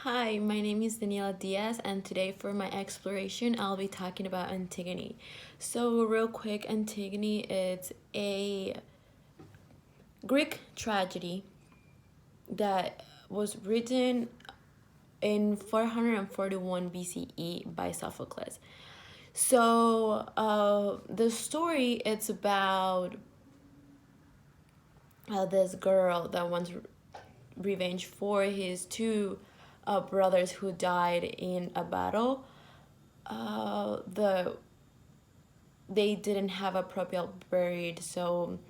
Hi, my name is Daniela Diaz, and today for my exploration, I'll be talking about Antigone. So, real quick, Antigone is a Greek tragedy that was written in 441 BCE by Sophocles. So, the story it's about this girl that wants revenge for his two brothers who died in a battle. The They didn't have a proper buried, so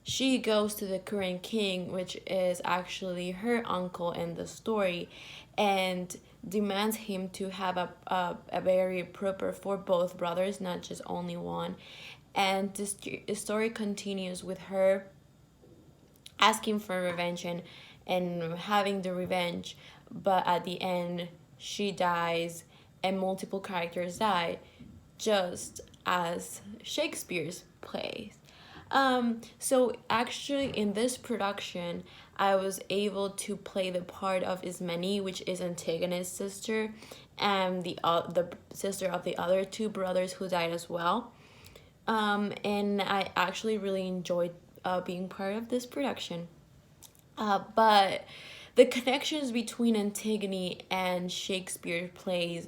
she goes to the current king, which is actually her uncle in the story, and demands him to have a very proper for both brothers, not just only one. And this story continues with her asking for revenge and having the revenge, but at the end she dies and multiple characters die, just as Shakespeare's plays. So actually in this production, I was able to play the part of Ismene, which is Antigone's sister, and the sister of the other two brothers who died as well. And I actually really enjoyed being part of this production. But the connections between Antigone and Shakespeare plays,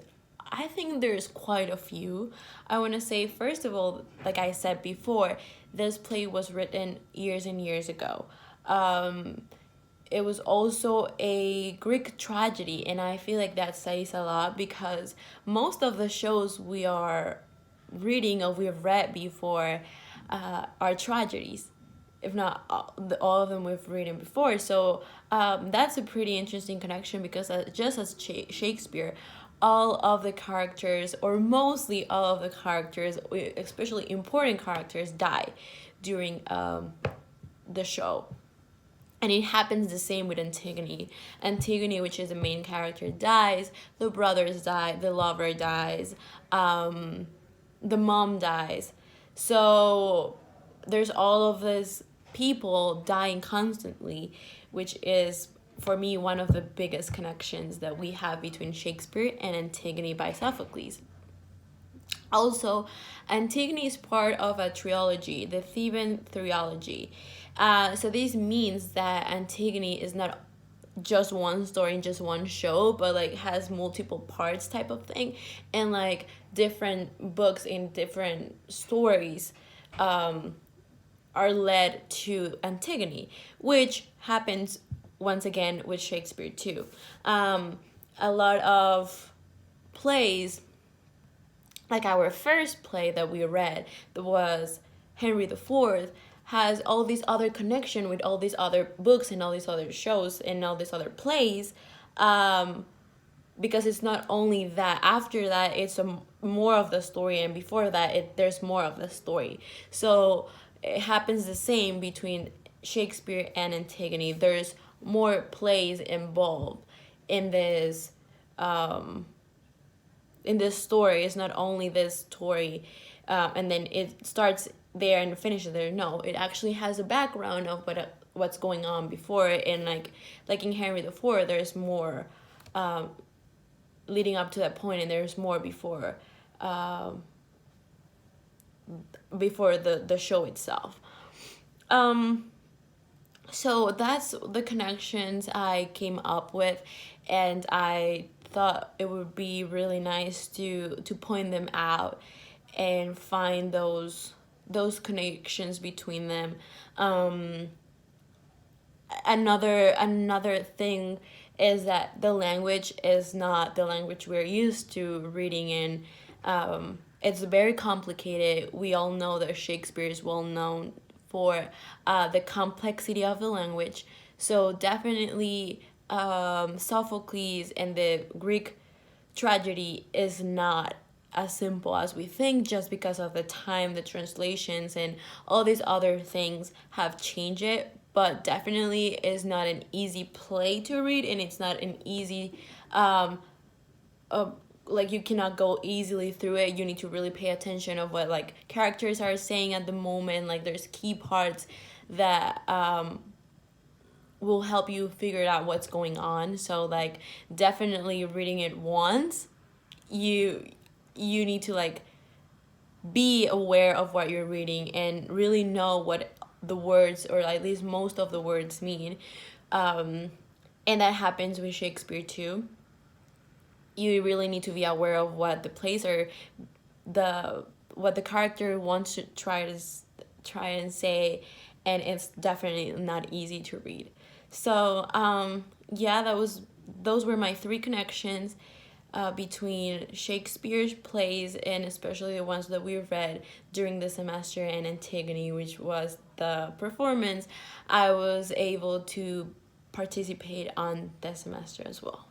I think there's quite a few. I want to say, first of all, like I said before, this play was written years and years ago. It was also a Greek tragedy, and I feel like that says a lot because most of the shows we are reading or we've read before are tragedies, if not all of them we've written before. So that's a pretty interesting connection because just as Shakespeare, all of the characters, or mostly all of the characters, especially important characters, die during the show. And it happens the same with Antigone. Antigone, which is the main character, dies. The brothers die. The lover dies. The mom dies. So there's all of these people dying constantly, which is for me one of the biggest connections that we have between Shakespeare and Antigone by Sophocles. Also, Antigone is part of a trilogy, the Theban trilogy. So this means that Antigone is not just one story in just one show, but like has multiple parts type of thing, and like different books in different stories are led to Antigone, which happens once again with Shakespeare too. A lot of plays, like our first play that we read, that was Henry IV, has all these other connection with all these other books and all these other shows and all these other plays, because it's not only that. After that, it's more of the story, and before that, there's more of the story. So it happens the same between Shakespeare and Antigone. There's more plays involved in this story. It's not only this story, and then it starts there and finishes there. No, it actually has a background of what's going on before it, and like in Henry IV, there's more leading up to that point, and there's more before the show itself. So that's the connections I came up with, and I thought it would be really nice to point them out and find those connections between them. Another thing is that the language is not the language we're used to reading in. It's very complicated. We all know that Shakespeare is well known for the complexity of the language. So definitely, Sophocles and the Greek tragedy is not as simple as we think, just because of the time, the translations, and all these other things have changed it. But definitely is not an easy play to read, and it's not an easy like you cannot go easily through it. You need to really pay attention of what like characters are saying at the moment. Like there's key parts that will help you figure out what's going on. So like definitely reading it once, you need to like be aware of what you're reading and really know what the words, or at least most of the words, mean. And that happens with Shakespeare too. You really need to be aware of what the place or what the character wants to try and say, and it's definitely not easy to read. So yeah, those were my three connections between Shakespeare's plays, and especially the ones that we read during the semester, and Antigone, which was the performance I was able to participate on that semester as well.